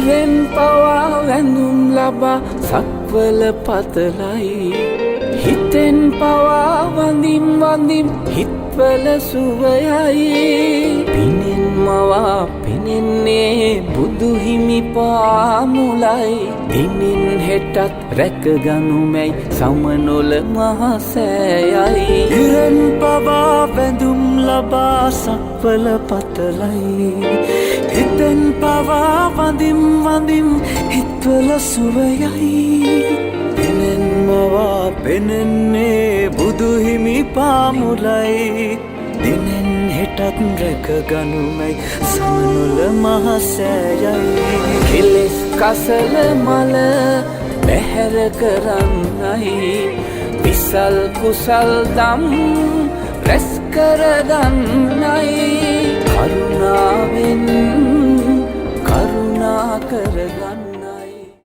ඉරෙන් පවා වැඳුම් ලබා සක්වල පතලයි හිතෙන් පවා වඳිම් වඳිම් හිත්වල සුවයයි පිනෙන් මවා පෙනෙන්නේ බුදු හිමි පාමුලයි දිනෙන් හෙටත් රැකගනුමැයි සමනොල මහසෑයයි ඉරෙන් පවා වැඳුම් ලබා සක්වල පතලයි හිතෙන් පවා වඳිම් වඳිම් හිත්වල සුවයයි පිනෙන් මවා පෙනෙන්නේ බුදු හිමි පාමුලයි දිනෙන් හෙටත් රැකගනුමැයි සමනොල මහසෑයයි කෙලෙස් කසල මල බැහැර කරන්නයි විසල් කුසල් දම් රැස් කරගන්නයි කරුණාවෙන් කරුණා කරගන්න